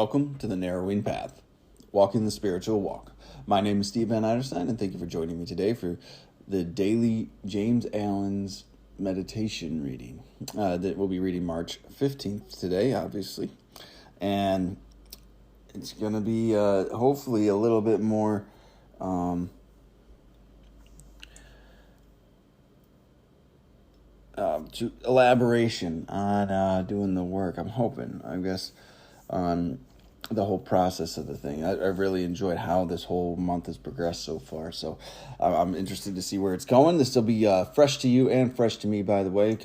Welcome to the Narrowing Path, Walking the Spiritual Walk. My name is Steve Van Eiderstein, and thank you for joining me today for the daily James Allen's meditation reading. That we'll be reading March 15th today, obviously. And it's going to be hopefully a little bit more to elaboration on doing the work. I'm hoping, I guess, on the whole process of the thing. I've really enjoyed how this whole month has progressed so far. So I'm interested to see where it's going. This will be fresh to you and fresh to me, by the way,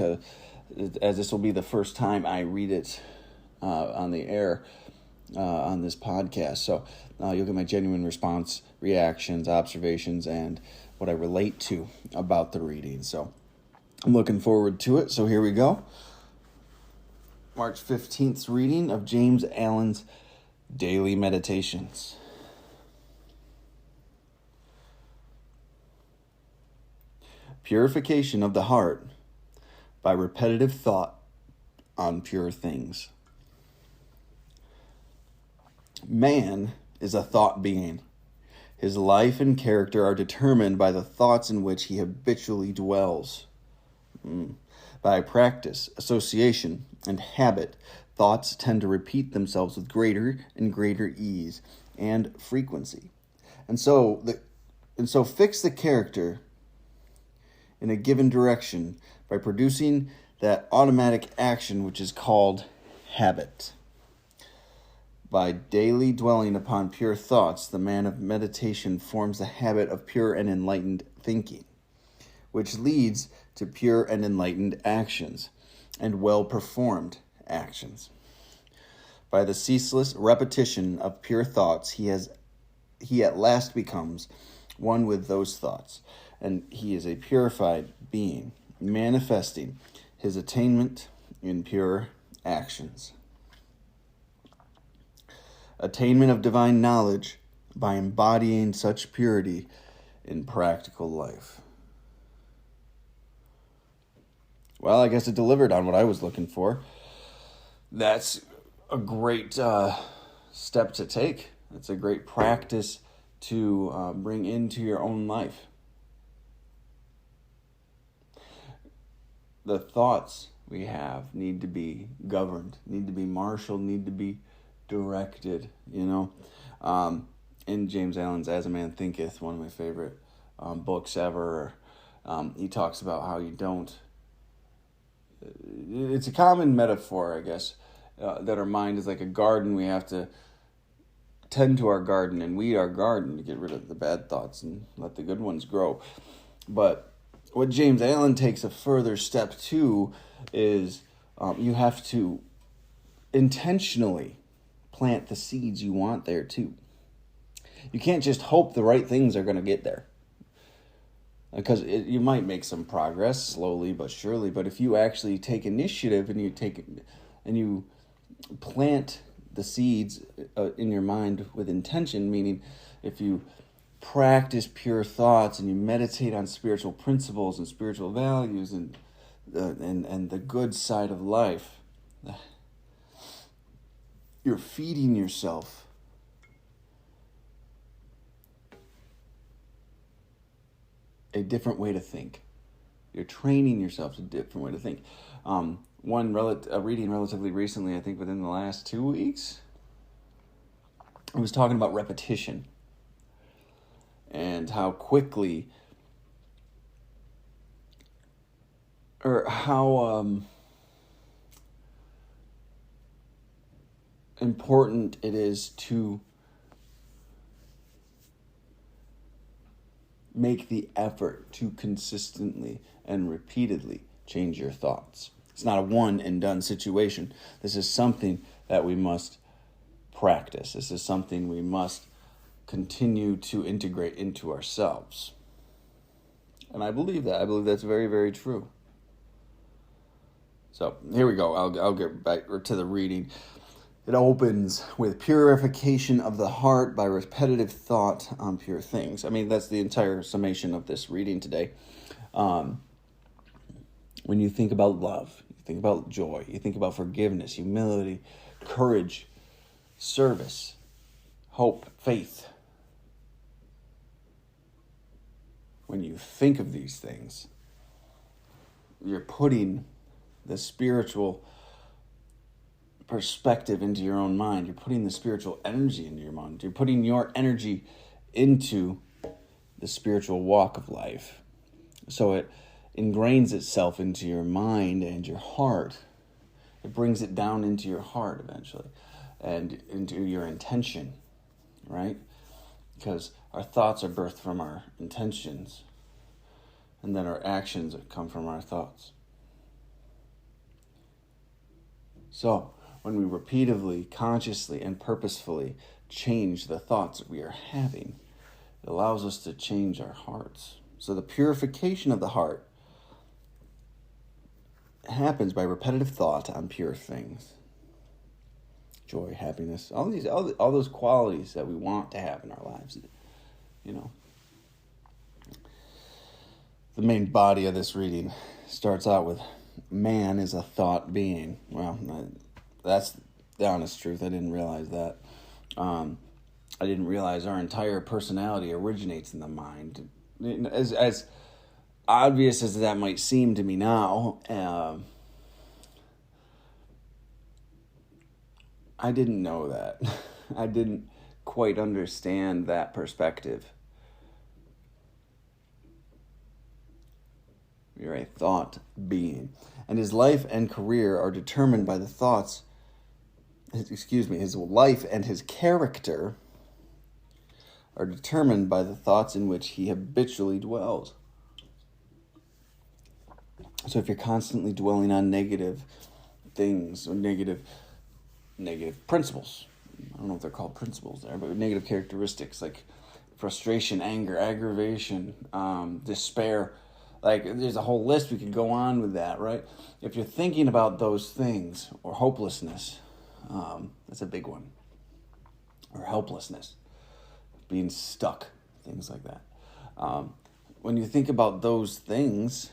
as this will be the first time I read it on the air on this podcast. So you'll get my genuine response, reactions, observations, and what I relate to about the reading. So I'm looking forward to it. So here we go. March 15th reading of James Allen's Daily Meditations. Purification of the heart by repetitive thought on pure things. Man is a thought being. His life and character are determined by the thoughts in which he habitually dwells. By practice, association, and habit, thoughts tend to repeat themselves with greater and greater ease and frequency. And so fix the character in a given direction by producing that automatic action which is called habit. By daily dwelling upon pure thoughts, the man of meditation forms the habit of pure and enlightened thinking, which leads to pure and enlightened actions and well-performed actions. By the ceaseless repetition of pure thoughts, he at last becomes one with those thoughts, and he is a purified being, manifesting his attainment in pure actions. Attainment of divine knowledge by embodying such purity in practical life. Well, I guess it delivered on what I was looking for. That's a great step to take. It's a great practice to bring into your own life. The thoughts we have need to be governed, need to be marshaled, need to be directed, in James Allen's As a Man Thinketh, one of my favorite books ever, he talks about how you don't. It's a common metaphor, I guess, that our mind is like a garden. We have to tend to our garden and weed our garden to get rid of the bad thoughts and let the good ones grow. But what James Allen takes a further step to is you have to intentionally plant the seeds you want there too. You can't just hope the right things are going to get there. Because you might make some progress slowly but surely, but if you actually take initiative and you plant the seeds in your mind with intention, meaning if you practice pure thoughts and you meditate on spiritual principles and spiritual values and the good side of life, you're feeding yourself a different way to think. You're training yourself a different way to think. Reading relatively recently, I think within the last 2 weeks, I was talking about repetition and how quickly or how important it is to make the effort to consistently and repeatedly change your thoughts. It's not a one and done situation. This is something that we must practice. This is something we must continue to integrate into ourselves. And I believe that. I believe that's very, very true. So here we go. I'll get back to the reading. It opens with purification of the heart by repetitive thought on pure things. I mean, that's the entire summation of this reading today. When you think about love, you think about joy, you think about forgiveness, humility, courage, service, hope, faith. When you think of these things, you're putting the spiritual perspective into your own mind. You're putting the spiritual energy into your mind. You're putting your energy into the spiritual walk of life. So it ingrains itself into your mind and your heart. It brings it down into your heart eventually and into your intention, right? Because our thoughts are birthed from our intentions, and then our actions come from our thoughts. So, when we repeatedly, consciously, and purposefully change the thoughts that we are having, it allows us to change our hearts. So the purification of the heart happens by repetitive thought on pure things. Joy, happiness, all those qualities that we want to have in our lives. You know. The main body of this reading starts out with, man is a thought being. Well, that's the honest truth. I didn't realize that. I didn't realize our entire personality originates in the mind. As obvious as that might seem to me now, I didn't know that. I didn't quite understand that perspective. You're a thought being. And his life and career are determined by the thoughts. His life and his character are determined by the thoughts in which he habitually dwells. So if you're constantly dwelling on negative things or negative principles, I don't know if they're called principles there, but negative characteristics like frustration, anger, aggravation, despair, like there's a whole list we could go on with that, right? If you're thinking about those things, or hopelessness, that's a big one, or helplessness, being stuck, things like that. When you think about those things,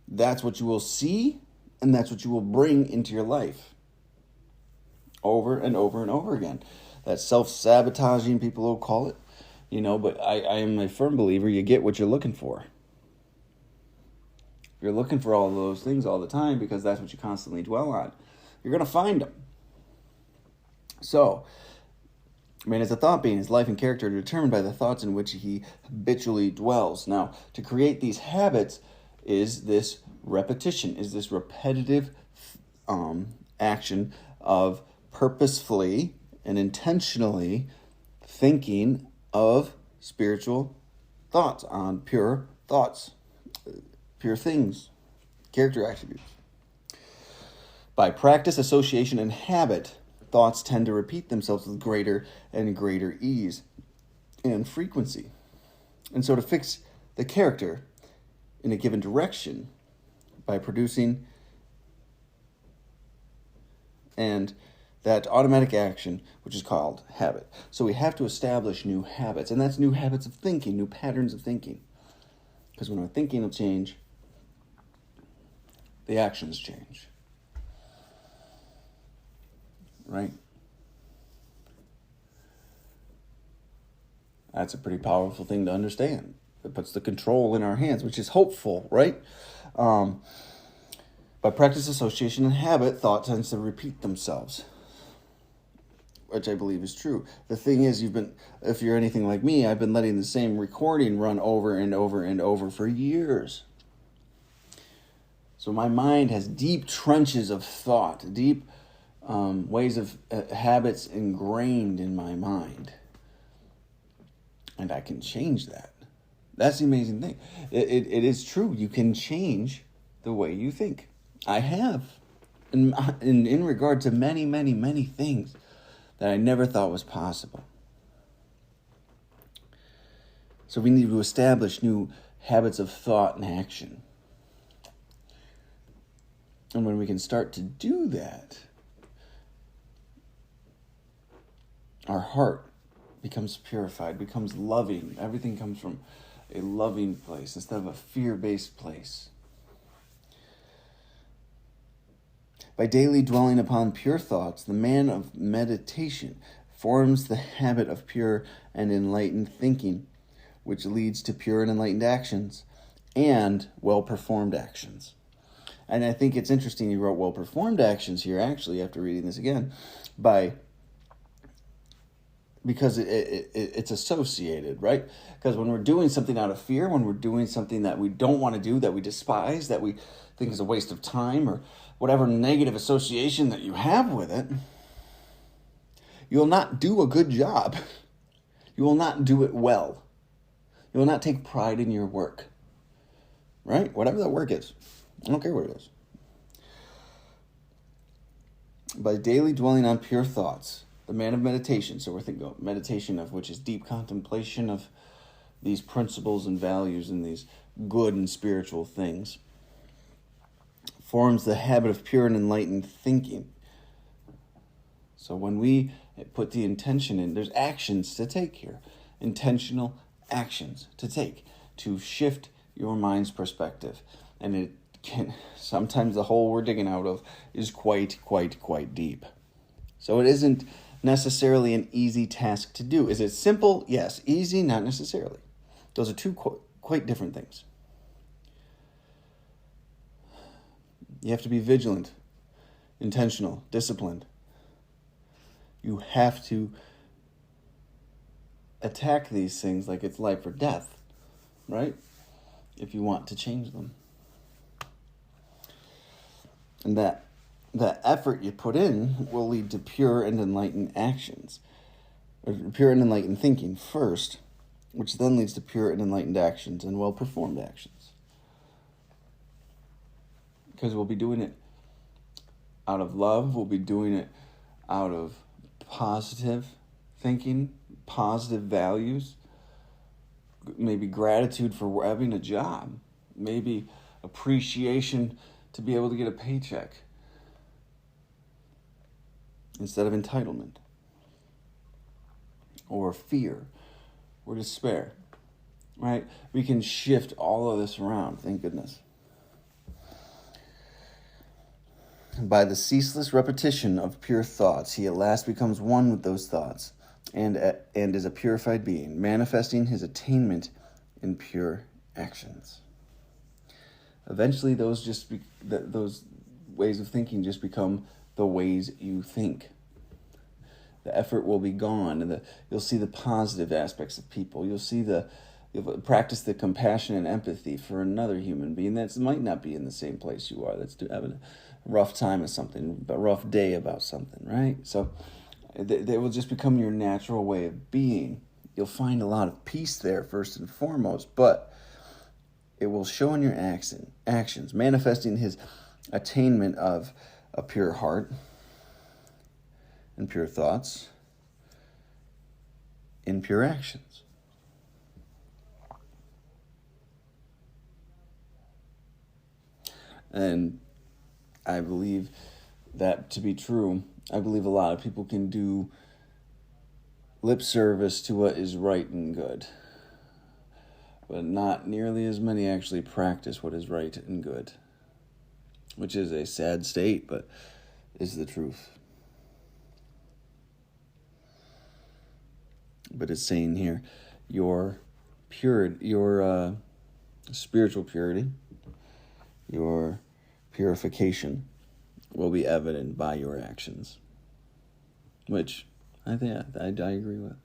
that's what you will see, and that's what you will bring into your life over and over and over again. That self-sabotaging, people will call it, but I am a firm believer you get what you're looking for. If you're looking for all of those things all the time because that's what you constantly dwell on, you're going to find them. So, man is a thought being. His life and character are determined by the thoughts in which he habitually dwells. Now, to create these habits is this repetition, is this repetitive action of purposefully and intentionally thinking of spiritual thoughts, on pure thoughts, pure things, character attributes. By practice, association, and habit, thoughts tend to repeat themselves with greater and greater ease and frequency. And so to fix the character in a given direction by producing and that automatic action, which is called habit. So we have to establish new habits, and that's new habits of thinking, new patterns of thinking. Because when our thinking will change, the actions change. Right? That's a pretty powerful thing to understand. It puts the control in our hands, which is hopeful, right? By practice, association, and habit, thought tends to repeat themselves, which I believe is true. The thing is, if you're anything like me, I've been letting the same recording run over and over and over for years. So my mind has deep trenches of thought, deep ways of habits ingrained in my mind. And I can change that. That's the amazing thing. It is true. You can change the way you think. I have. In regard to many, many, many things that I never thought was possible. So we need to establish new habits of thought and action. And when we can start to do that, our heart becomes purified, becomes loving. Everything comes from a loving place instead of a fear-based place. By daily dwelling upon pure thoughts, the man of meditation forms the habit of pure and enlightened thinking, which leads to pure and enlightened actions and well-performed actions. And I think it's interesting you wrote well-performed actions here, actually, after reading this again, because it's associated, right? Because when we're doing something out of fear, when we're doing something that we don't want to do, that we despise, that we think is a waste of time, or whatever negative association that you have with it, you will not do a good job. You will not do it well. You will not take pride in your work, right? Whatever that work is. I don't care what it is. By daily dwelling on pure thoughts, the man of meditation, so we're thinking of meditation, of which is deep contemplation of these principles and values and these good and spiritual things, forms the habit of pure and enlightened thinking. So when we put the intention in, there's actions to take here. Intentional actions to take to shift your mind's perspective. And it can, sometimes the hole we're digging out of is quite deep. So it isn't necessarily an easy task to do. Is it simple? Yes. Easy? Not necessarily. Those are two quite different things. You have to be vigilant, intentional, disciplined. You have to attack these things like it's life or death, right? If you want to change them. And that effort you put in will lead to pure and enlightened actions. Or pure and enlightened thinking first, which then leads to pure and enlightened actions and well-performed actions. Because we'll be doing it out of love, we'll be doing it out of positive thinking, positive values, maybe gratitude for having a job, maybe appreciation to be able to get a paycheck instead of entitlement or fear or despair, right? We can shift all of this around, thank goodness. By the ceaseless repetition of pure thoughts, he at last becomes one with those thoughts and is a purified being, manifesting his attainment in pure actions. Eventually, those ways of thinking just become the ways you think. The effort will be gone, and you'll see the positive aspects of people. You'll practice the compassion and empathy for another human being that might not be in the same place you are, that's having a rough time of something, a rough day about something, right? So they will just become your natural way of being. You'll find a lot of peace there, first and foremost, but it will show in your actions, manifesting his attainment of a pure heart and pure thoughts in pure actions. And I believe that to be true. I believe a lot of people can do lip service to what is right and good, but not nearly as many actually practice what is right and good, which is a sad state, but is the truth. But it's saying here, your spiritual purity, your purification will be evident by your actions, which I agree with.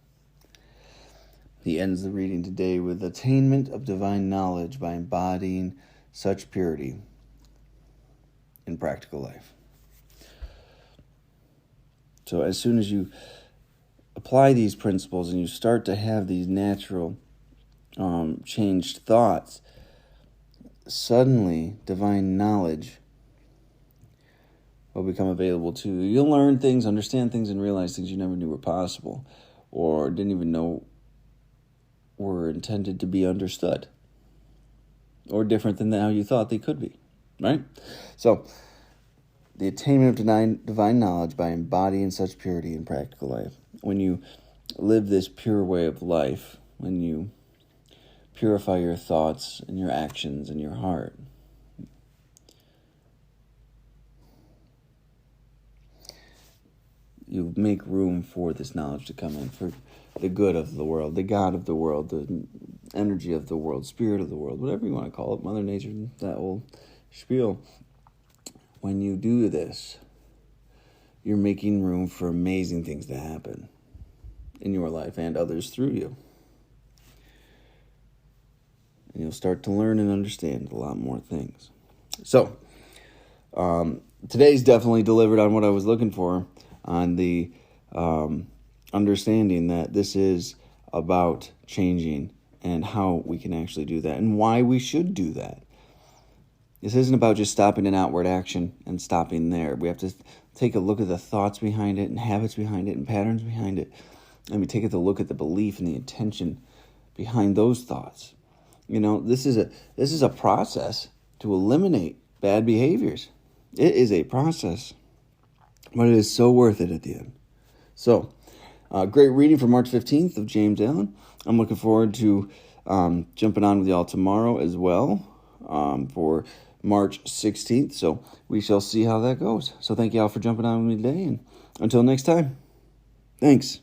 He ends the reading today with attainment of divine knowledge by embodying such purity in practical life. So as soon as you apply these principles and you start to have these natural changed thoughts, suddenly divine knowledge will become available to you. You'll learn things, understand things, and realize things you never knew were possible or didn't even know were intended to be understood or different than how you thought they could be, right? So the attainment of divine knowledge by embodying such purity in practical life. When you live this pure way of life, when you purify your thoughts and your actions and your heart, You make room for this knowledge to come in, for the good of the world, the God of the world, the energy of the world, spirit of the world, whatever you want to call it, Mother Nature, that whole spiel. When you do this, you're making room for amazing things to happen in your life and others through you. And you'll start to learn and understand a lot more things. So, today's definitely delivered on what I was looking for, on the understanding that this is about changing and how we can actually do that and why we should do that. This isn't about just stopping an outward action and stopping there. We have to take a look at the thoughts behind it and habits behind it and patterns behind it. And we take a look at the belief and the intention behind those thoughts. This is a process to eliminate bad behaviors. It is a process, but it is so worth it at the end. So, great reading for March 15th of James Allen. I'm looking forward to jumping on with y'all tomorrow as well for March 16th. So we shall see how that goes. So thank y'all for jumping on with me today. And until next time, thanks.